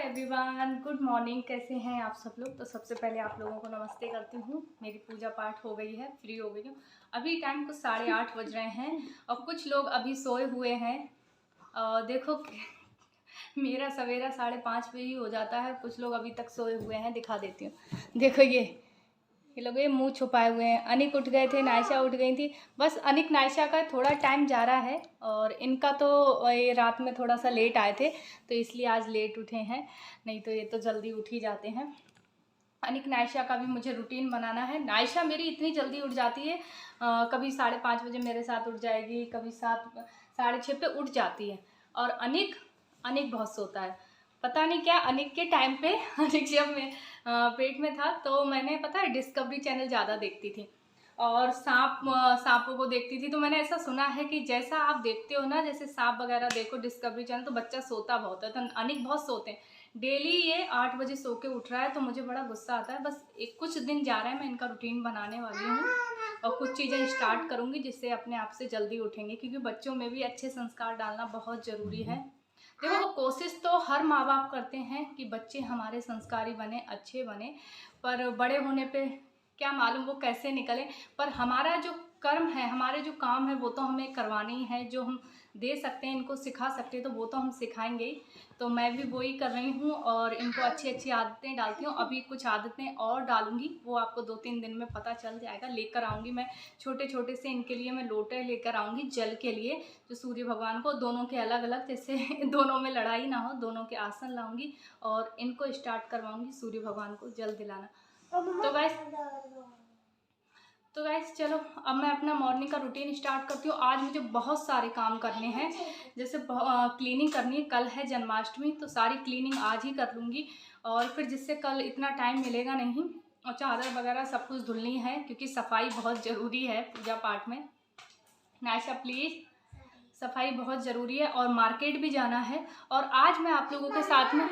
Everyone, good morning. कैसे हैं आप सब लोग। तो सबसे पहले आप लोगों को नमस्ते करती हूँ। मेरी पूजा पाठ हो गई है, फ्री हो गई हूँ। अभी टाइम कुछ 8:30 बज रहे हैं और कुछ लोग अभी सोए हुए हैं। देखो मेरा सवेरा 5:30 पे ही हो जाता है, कुछ लोग अभी तक सोए हुए हैं। दिखा देती हूँ, देखो ये लोग ये मुंह छुपाए हुए हैं। अनिक उठ गए थे, नायशा उठ गई थी। बस अनिक नायशा का थोड़ा टाइम जा रहा है और इनका तो ये रात में थोड़ा सा लेट आए थे तो इसलिए आज लेट उठे हैं, नहीं तो ये तो जल्दी उठ ही जाते हैं। अनिक नायशा का भी मुझे रूटीन बनाना है। नायशा मेरी इतनी जल्दी उठ जाती है, कभी 5:30 बजे मेरे साथ उठ जाएगी, कभी 7 साढ़े 6 पे उठ जाती है। और अनिक बहुत सोता है, पता नहीं क्या। अनिक के टाइम पे अनिक जब मैं पेट में था तो मैंने पता है डिस्कवरी चैनल ज़्यादा देखती थी और सांपों को देखती थी। तो मैंने ऐसा सुना है कि जैसा आप देखते हो ना, जैसे सांप वगैरह देखो डिस्कवरी चैनल, तो बच्चा सोता बहुत है। तो अनिक बहुत सोते हैं, डेली ये 8 बजे सो के उठ रहा है। तो मुझे बड़ा गुस्सा आता है। बस एक कुछ दिन जा रहा है, मैं इनका रूटीन बनाने वाली हूँ और कुछ चीज़ें स्टार्ट करूँगी जिससे अपने आप से जल्दी उठेंगे, क्योंकि बच्चों में भी अच्छे संस्कार डालना बहुत ज़रूरी है। देखो कोशिश तो हर माँ बाप करते हैं कि बच्चे हमारे संस्कारी बने, अच्छे बने, पर बड़े होने पे क्या मालूम वो कैसे निकले। पर हमारा जो कर्म है, हमारे जो काम है, वो तो हमें करवाने ही है। जो हम दे सकते हैं, इनको सिखा सकते हैं, तो वो तो हम सिखाएंगे ही। तो मैं भी वही कर रही हूँ और इनको अच्छी अच्छी आदतें डालती हूँ। अभी कुछ आदतें और डालूंगी, वो आपको 2-3 दिन में पता चल जाएगा। लेकर आऊँगी मैं छोटे छोटे से, इनके लिए मैं लोटे लेकर आऊँगी जल के लिए, जो सूर्य भगवान को, दोनों के अलग अलग, जैसे दोनों में लड़ाई ना हो, दोनों के आसन लाऊंगी और इनको स्टार्ट करवाऊंगी सूर्य भगवान को जल दिलाना। तो गाइस चलो अब मैं अपना मॉर्निंग का रूटीन स्टार्ट करती हूँ। आज मुझे बहुत सारे काम करने हैं, जैसे क्लीनिंग करनी है। कल है जन्माष्टमी, तो सारी क्लीनिंग आज ही कर लूँगी और फिर जिससे कल इतना टाइम मिलेगा नहीं। और चादर वगैरह सब कुछ धुलनी है, क्योंकि सफाई बहुत ज़रूरी है पूजा पाठ में। नायशा प्लीज़, सफाई बहुत ज़रूरी है और मार्केट भी जाना है। और आज मैं आप लोगों के साथ में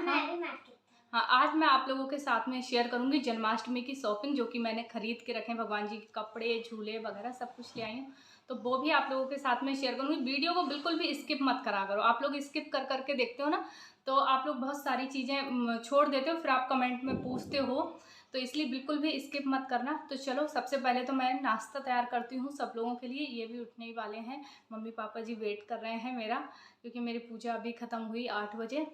आज मैं आप लोगों के साथ में शेयर करूंगी जन्माष्टमी की शॉपिंग, जो कि मैंने खरीद के रखे हैं। भगवान जी के कपड़े, झूले वगैरह सब कुछ ले आई हूँ, तो वो भी आप लोगों के साथ में शेयर करूंगी। वीडियो को बिल्कुल भी स्किप मत करा करो। आप लोग स्किप कर करके देखते हो ना, तो आप लोग बहुत सारी चीज़ें छोड़ देते हो, फिर आप कमेंट में पूछते हो, तो इसलिए बिल्कुल भी स्किप मत करना। तो चलो सबसे पहले तो मैं नाश्ता तैयार करती हूँ सब लोगों के लिए। ये भी उठने ही वाले हैं, मम्मी पापा जी वेट कर रहे हैं मेरा, क्योंकि मेरी पूजा अभी ख़त्म हुई 8 बजे।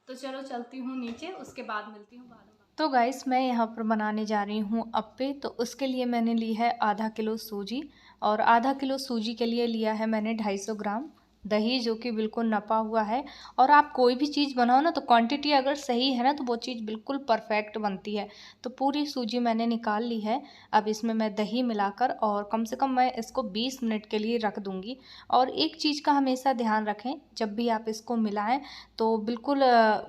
तो चलो चलती हूँ नीचे, उसके बाद मिलती हूँ बाद में। तो गाइस मैं यहाँ पर बनाने जा रही हूँ अप्पे। तो उसके लिए मैंने ली है आधा किलो सूजी, और आधा किलो सूजी के लिए लिया है मैंने 250 ग्राम दही, जो कि बिल्कुल नपा हुआ है। और आप कोई भी चीज़ बनाओ ना, तो क्वांटिटी अगर सही है ना, तो वो चीज़ बिल्कुल परफेक्ट बनती है। तो पूरी सूजी मैंने निकाल ली है। अब इसमें मैं दही मिलाकर और कम से कम मैं इसको 20 मिनट के लिए रख दूँगी। और एक चीज़ का हमेशा ध्यान रखें, जब भी आप इसको मिलाएं तो बिल्कुल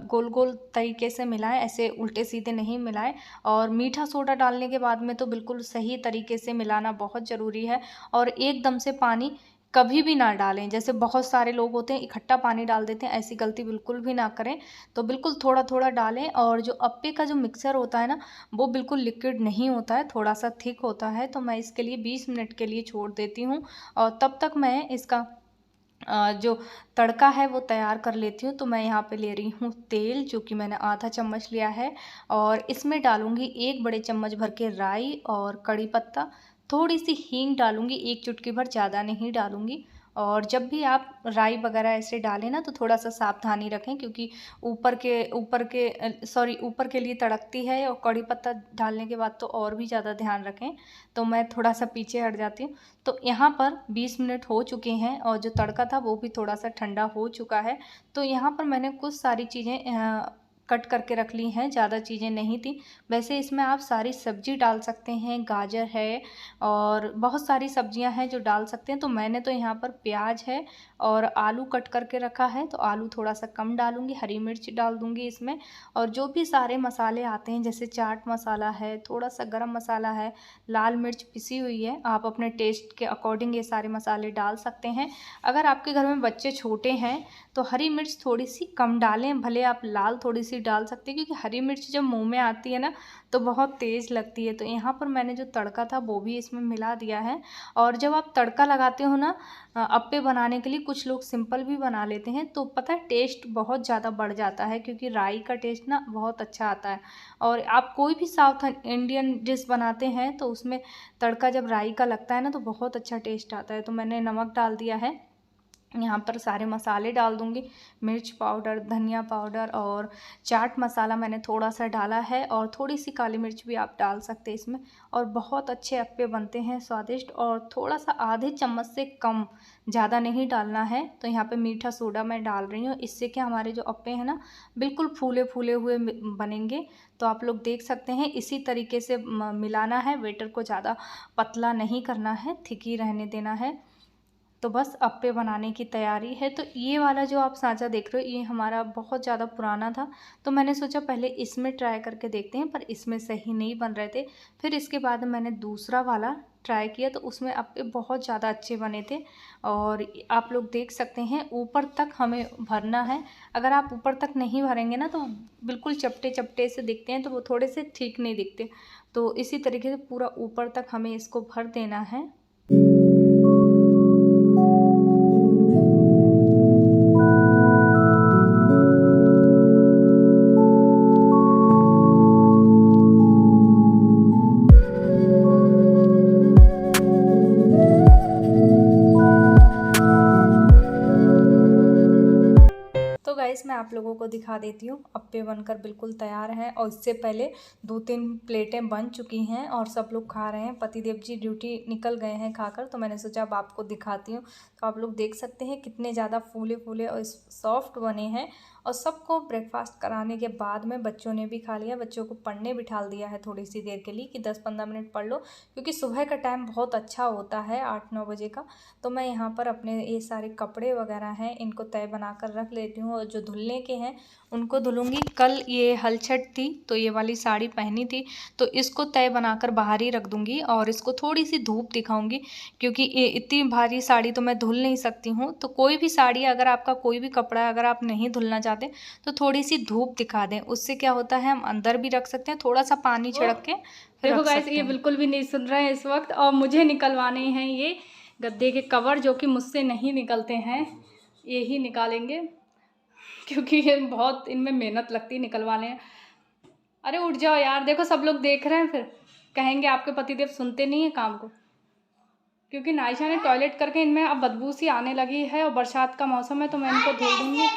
गोल गोल तरीके से मिलाएं, ऐसे उल्टे सीधे नहीं मिलाएं। और मीठा सोडा डालने के बाद में तो बिल्कुल सही तरीके से मिलाना बहुत ज़रूरी है। और एकदम से पानी कभी भी ना डालें, जैसे बहुत सारे लोग होते हैं इकट्ठा पानी डाल देते हैं, ऐसी गलती बिल्कुल भी ना करें। तो बिल्कुल थोड़ा थोड़ा डालें। और जो अप्पे का जो मिक्सर होता है ना, वो बिल्कुल लिक्विड नहीं होता है, थोड़ा सा थिक होता है। तो मैं इसके लिए 20 मिनट के लिए छोड़ देती हूँ और तब तक मैं इसका जो तड़का है वो तैयार कर लेती हूँ। तो मैं यहाँ पे ले रही हूँ तेल, जो कि मैंने आधा चम्मच लिया है, और इसमें डालूँगी 1 बड़े चम्मच भर के राई और कड़ी पत्ता, थोड़ी सी हींग डालूँगी, 1 चुटकी भर, ज़्यादा नहीं डालूँगी। और जब भी आप राई वगैरह ऐसे डालें ना, तो थोड़ा सा सावधानी रखें, क्योंकि ऊपर के लिए तड़कती है, और कड़ी पत्ता डालने के बाद तो और भी ज़्यादा ध्यान रखें। तो मैं थोड़ा सा पीछे हट जाती हूँ। तो यहाँ पर 20 मिनट हो चुके हैं और जो तड़का था वो भी थोड़ा सा ठंडा हो चुका है। तो यहाँ पर मैंने कुछ सारी चीज़ें कट करके रख ली हैं, ज़्यादा चीज़ें नहीं थी। वैसे इसमें आप सारी सब्जी डाल सकते हैं, गाजर है और बहुत सारी सब्जियां हैं जो डाल सकते हैं। तो मैंने तो यहाँ पर प्याज है और आलू कट करके रखा है, तो आलू थोड़ा सा कम डालूंगी, हरी मिर्च डाल दूंगी इसमें। और जो भी सारे मसाले आते हैं, जैसे चाट मसाला है, थोड़ा सा गरम मसाला है, लाल मिर्च पिसी हुई है, आप अपने टेस्ट के अकॉर्डिंग ये सारे मसाले डाल सकते हैं। अगर आपके घर में बच्चे छोटे हैं तो हरी मिर्च थोड़ी सी कम डालें, भले आप लाल थोड़ी सी डाल सकते हैं, क्योंकि हरी मिर्च जब मुंह में आती है ना तो बहुत तेज़ लगती है। तो यहाँ पर मैंने जो तड़का था वो भी इसमें मिला दिया है। और जब आप तड़का लगाते हो ना अप्पे बनाने के लिए, कुछ लोग सिंपल भी बना लेते हैं, तो पता है टेस्ट बहुत ज़्यादा बढ़ जाता है, क्योंकि राई का टेस्ट ना बहुत अच्छा आता है। और आप कोई भी साउथ इंडियन डिश बनाते हैं तो उसमें तड़का जब राई का लगता है ना तो बहुत अच्छा टेस्ट आता है। तो मैंने नमक डाल दिया है, यहाँ पर सारे मसाले डाल दूँगी, मिर्च पाउडर, धनिया पाउडर और चाट मसाला मैंने थोड़ा सा डाला है, और थोड़ी सी काली मिर्च भी आप डाल सकते हैं इसमें। और बहुत अच्छे अप्पे बनते हैं स्वादिष्ट। और थोड़ा सा आधे चम्मच से कम, ज़्यादा नहीं डालना है। तो यहाँ पे मीठा सोडा मैं डाल रही हूँ, इससे क्या हमारे जो अप्पे हैं ना बिल्कुल फूले फूले हुए बनेंगे। तो आप लोग देख सकते हैं, इसी तरीके से मिलाना है, वेटर को ज़्यादा पतला नहीं करना है, थिक ही रहने देना है। तो बस अप्पे बनाने की तैयारी है। तो ये वाला जो आप सांचा देख रहे हो ये हमारा बहुत ज़्यादा पुराना था, तो मैंने सोचा पहले इसमें ट्राई करके देखते हैं, पर इसमें सही नहीं बन रहे थे। फिर इसके बाद मैंने दूसरा वाला ट्राई किया तो उसमें अप्पे बहुत ज़्यादा अच्छे बने थे। और आप लोग देख सकते हैं ऊपर तक हमें भरना है। अगर आप ऊपर तक नहीं भरेंगे ना तो बिल्कुल चपटे चपटे से दिखते हैं, तो वो थोड़े से ठीक नहीं दिखते। तो इसी तरीके से पूरा ऊपर तक हमें इसको भर देना है। तो गाइस मैं आप लोगों को दिखा देती हूँ, अप्पे बनकर बिल्कुल तैयार हैं। और इससे पहले 2-3 प्लेटें बन चुकी हैं और सब लोग खा रहे हैं। पतिदेव जी ड्यूटी निकल गए हैं खाकर, तो मैंने सोचा अब आपको दिखाती हूँ। तो आप लोग देख सकते हैं कितने ज़्यादा फूले फूले और सॉफ्ट बने हैं। और सबको ब्रेकफास्ट कराने के बाद में बच्चों ने भी खा लिया। बच्चों को पढ़ने बिठा दिया है थोड़ी सी देर के लिए कि 10-15 मिनट पढ़ लो, क्योंकि सुबह का टाइम बहुत अच्छा होता है 8-9 बजे का। तो मैं यहाँ पर अपने ये सारे कपड़े वगैरह हैं इनको तय बना कर रख लेती हूँ, और जो धुलने के हैं उनको धुलूँगी। कल ये हलछट थी तो ये वाली साड़ी पहनी थी, तो इसको तय बनाकर बाहर ही रख दूँगी और इसको थोड़ी सी धूप दिखाऊँगी, क्योंकि ये इतनी भारी साड़ी तो मैं धुल नहीं सकती हूँ। तो कोई भी साड़ी, अगर आपका कोई भी कपड़ा अगर आप नहीं धुलना चाहते तो थोड़ी सी धूप दिखा दें, उससे क्या होता है हम अंदर भी रख सकते हैं, थोड़ा सा पानी छिड़क के फिर देखो गाइस ये बिल्कुल भी नहीं सुन रहे हैं इस वक्त। और मुझे निकलवाने हैं ये गद्दे के कवर, जो कि मुझसे नहीं निकलते हैं, ये ही निकालेंगे, क्योंकि ये बहुत इनमें मेहनत लगती है निकलवाने हैं। अरे उठ जाओ यार, देखो सब लोग देख रहे हैं, फिर कहेंगे आपके पतिदेव सुनते नहीं है काम को। क्योंकि नायशा ने टॉयलेट करके इनमें अब बदबू सी आने लगी है, और बरसात का मौसम है तो मैं इनको धो दूँगी।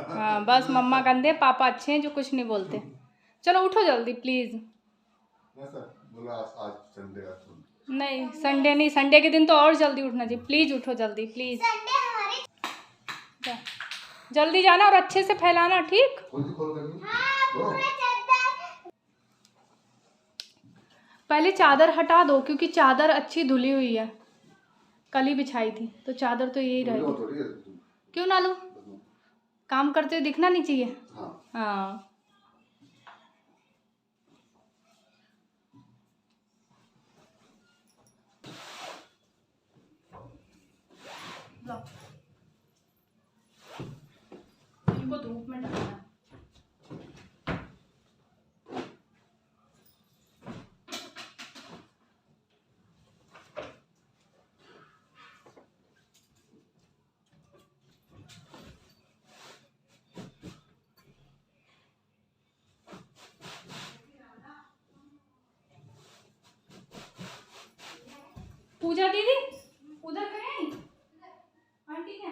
हाँ बस मम्मा गंदे, पापा अच्छे हैं जो कुछ नहीं बोलते। चलो उठो जल्दी प्लीज़। नहीं संडे नहीं, संडे के दिन तो और जल्दी उठना चाहिए। प्लीज़ उठो जल्दी प्लीज़, जल्दी जाना और अच्छे से फैलाना, ठीक। पहले चादर हटा दो, क्योंकि चादर अच्छी धुली हुई है, कल ही बिछाई थी, तो चादर तो यही रहेगी। क्यों ना लूं, काम करते हुए दिखना नहीं चाहिए। हाँ इनको धूप में डालना। पूजा दीदी उधर करें आंटी क्या,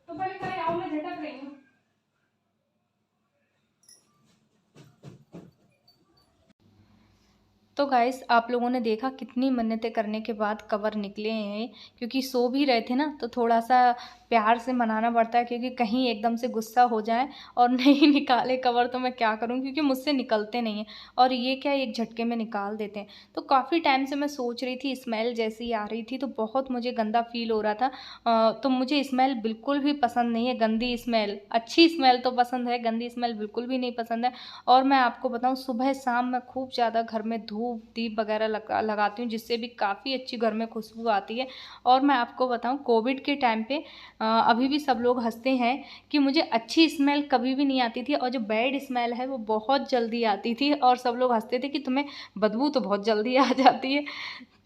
तो पहले करे आओ, मैं झटक रही हूँ। तो गाइस आप लोगों ने देखा कितनी मन्नतें करने के बाद कवर निकले हैं, क्योंकि सो भी रहे थे ना, तो थोड़ा सा प्यार से मनाना पड़ता है, क्योंकि कहीं एकदम से गुस्सा हो जाए और नहीं निकाले कवर तो मैं क्या करूं, क्योंकि मुझसे निकलते नहीं हैं। और ये क्या एक झटके में निकाल देते हैं। तो काफ़ी टाइम से मैं सोच रही थी, स्मेल जैसी आ रही थी तो बहुत मुझे गंदा फील हो रहा था। तो मुझे स्मेल बिल्कुल भी पसंद नहीं है, गंदी स्मेल। अच्छी स्मेल तो पसंद है, गंदी स्मेल बिल्कुल भी नहीं पसंद है। और मैं आपको बताऊँ सुबह शाम मैं खूब ज़्यादा घर में धूप धूप दीप वगैरह लगाती हूँ, जिससे भी काफ़ी अच्छी घर में खुशबू आती है। और मैं आपको बताऊँ, कोविड के टाइम पे अभी भी सब लोग हँसते हैं कि मुझे अच्छी स्मेल कभी भी नहीं आती थी और जो बैड स्मेल है वो बहुत जल्दी आती थी, और सब लोग हँसते थे कि तुम्हें बदबू तो बहुत जल्दी आ जाती है।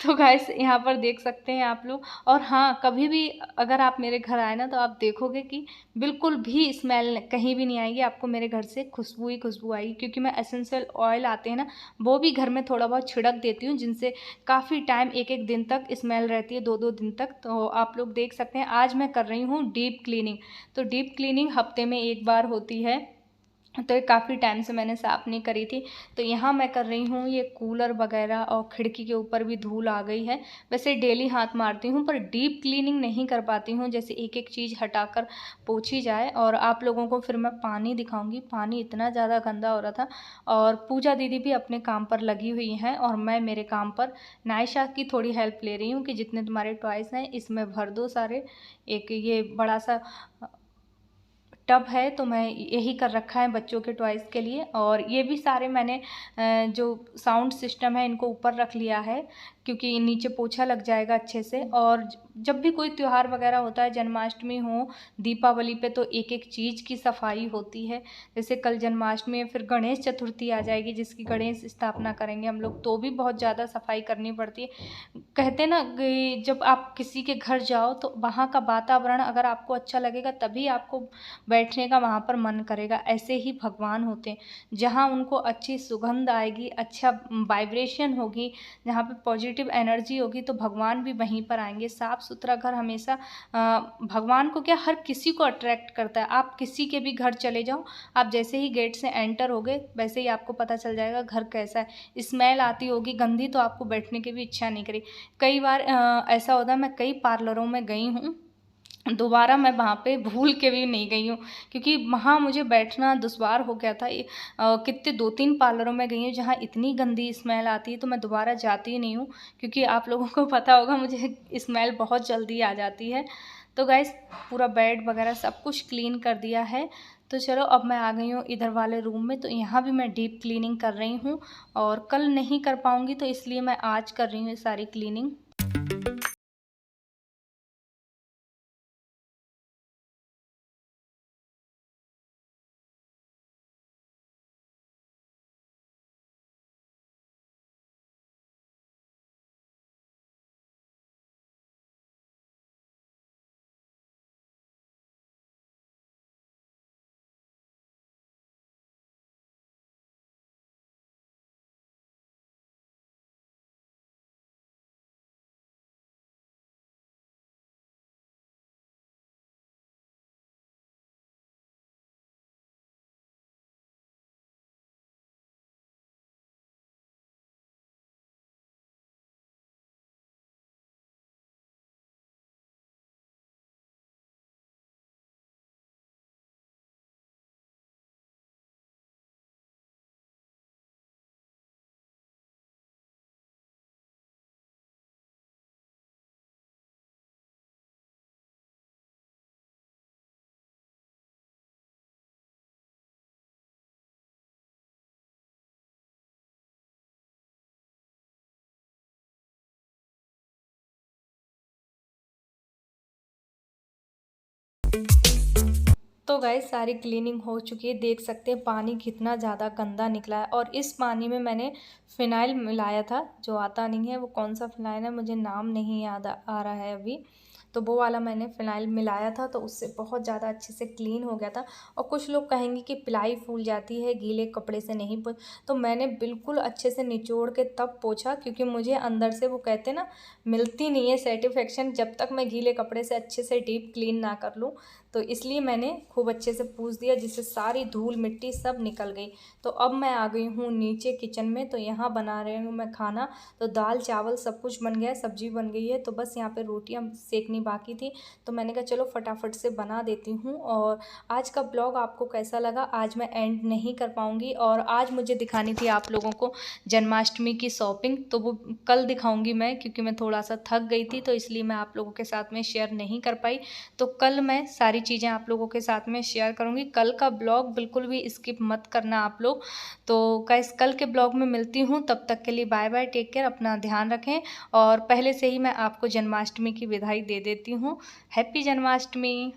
तो गाइस यहाँ पर देख सकते हैं आप लोग। और हाँ, कभी भी अगर आप मेरे घर आए ना, तो आप देखोगे कि बिल्कुल भी स्मेल कहीं भी नहीं आएगी, आपको मेरे घर से खुशबू ही खुशबू आएगी, क्योंकि मैं एसेंशियल ऑयल आते हैं ना, वो भी घर में थोड़ा बहुत छिड़क देती हूँ, जिनसे काफ़ी टाइम, एक एक दिन तक स्मेल रहती है, दो दो दिन तक। तो आप लोग देख सकते हैं, आज मैं कर रही हूँ डीप क्लीनिंग। तो डीप क्लीनिंग हफ्ते में एक बार होती है, तो ये काफ़ी टाइम से मैंने साफ़ नहीं करी थी। तो यहाँ मैं कर रही हूँ, ये कूलर वगैरह और खिड़की के ऊपर भी धूल आ गई है। वैसे डेली हाथ मारती हूँ, पर डीप क्लीनिंग नहीं कर पाती हूँ, जैसे एक एक चीज़ हटाकर पोंछी जाए। और आप लोगों को फिर मैं पानी दिखाऊंगी, पानी इतना ज़्यादा गंदा हो रहा था। और पूजा दीदी भी अपने काम पर लगी हुई हैं, और मैं मेरे काम पर नायशा की थोड़ी हेल्प ले रही हूँ कि जितने तुम्हारे टॉयस हैं इसमें भर दो सारे। एक ये बड़ा सा टब है, तो मैं यही कर रखा है बच्चों के टॉयज़ के लिए। और ये भी सारे मैंने जो साउंड सिस्टम है इनको ऊपर रख लिया है, क्योंकि नीचे पोछा लग जाएगा अच्छे से। और जब भी कोई त्यौहार वगैरह होता है, जन्माष्टमी हो, दीपावली पे, तो एक एक चीज़ की सफाई होती है। जैसे कल जन्माष्टमी है, फिर गणेश चतुर्थी आ जाएगी, जिसकी गणेश स्थापना करेंगे हम लोग, तो भी बहुत ज़्यादा सफाई करनी पड़ती है। कहते ना कि जब आप किसी के घर जाओ तो वहाँ का वातावरण अगर आपको अच्छा लगेगा, तभी आपको बैठने का वहाँ पर मन करेगा। ऐसे ही भगवान होते हैं, जहाँ उनको अच्छी सुगंध आएगी, अच्छा वाइब्रेशन होगी, जहाँ पे पॉजिटिव एनर्जी होगी, तो भगवान भी वहीं पर आएंगे। साफ़ सुथरा घर हमेशा भगवान को क्या, हर किसी को अट्रैक्ट करता है। आप किसी के भी घर चले जाओ, आप जैसे ही गेट से एंटर होगे, वैसे ही आपको पता चल जाएगा घर कैसा है। स्मेल आती होगी गंदी, तो आपको बैठने की भी इच्छा नहीं करी। कई बार ऐसा होता है, मैं कई पार्लरों में गई हूँ, दोबारा मैं वहाँ पे भूल के भी नहीं गई हूँ, क्योंकि वहाँ मुझे बैठना दुश्वार हो गया था। कितने 2-3 पार्लरों में गई हूँ जहाँ इतनी गंदी स्मेल आती है, तो मैं दोबारा जाती ही नहीं हूँ, क्योंकि आप लोगों को पता होगा मुझे स्मेल बहुत जल्दी आ जाती है। तो गाइस, पूरा बेड वगैरह सब कुछ क्लीन कर दिया है। तो चलो, अब मैं आ गई हूँ इधर वाले रूम में, तो यहाँ भी मैं डीप क्लीनिंग कर रही हूँ, और कल नहीं कर पाऊँगी, तो इसलिए मैं आज कर रही हूँ ये सारी क्लीनिंग। तो गाइस, सारी क्लीनिंग हो चुकी है, देख सकते हैं पानी कितना ज़्यादा गंदा निकला है। और इस पानी में मैंने फ़िनाइल मिलाया था, जो आता नहीं है, वो कौन सा फ़िनाइल है मुझे नाम नहीं याद आ रहा है अभी। तो वो वाला मैंने फ़िनाइल मिलाया था, तो उससे बहुत ज़्यादा अच्छे से क्लीन हो गया था। और कुछ लोग कहेंगे कि पिलाई फूल जाती है गीले कपड़े से, नहीं तो मैंने बिल्कुल अच्छे से निचोड़ के तब पोंछा, क्योंकि मुझे अंदर से वो कहते ना, मिलती नहीं है सेटिस्फेक्शन जब तक मैं गीले कपड़े से अच्छे से डीप क्लीन ना कर लूँ। तो इसलिए मैंने खूब अच्छे से पूछ दिया, जिससे सारी धूल मिट्टी सब निकल गई। तो अब मैं आ गई हूँ नीचे किचन में, तो यहाँ बना रही हूँ मैं खाना। तो दाल चावल सब कुछ बन गया है, सब्जी बन गई है, तो बस यहाँ पे रोटियाँ सेकनी बाकी थी, तो मैंने कहा चलो फटाफट से बना देती हूँ। और आज का ब्लॉग आपको कैसा लगा आज मैं एंड नहीं कर पाऊँगी, और आज मुझे दिखानी थी आप लोगों को जन्माष्टमी की शॉपिंग, तो वो कल दिखाऊँगी मैं, क्योंकि मैं थोड़ा सा थक गई थी तो इसलिए मैं आप लोगों के साथ में शेयर नहीं कर पाई। तो कल मैं सारी चीज़ें आप लोगों के साथ में शेयर करूँगी। कल का ब्लॉग बिल्कुल भी स्किप मत करना आप लोग। तो गाइस कल के ब्लॉग में मिलती हूँ, तब तक के लिए बाय बाय, टेक केयर, अपना ध्यान रखें। और पहले से ही मैं आपको जन्माष्टमी की बधाई दे देती हूँ। हैप्पी जन्माष्टमी।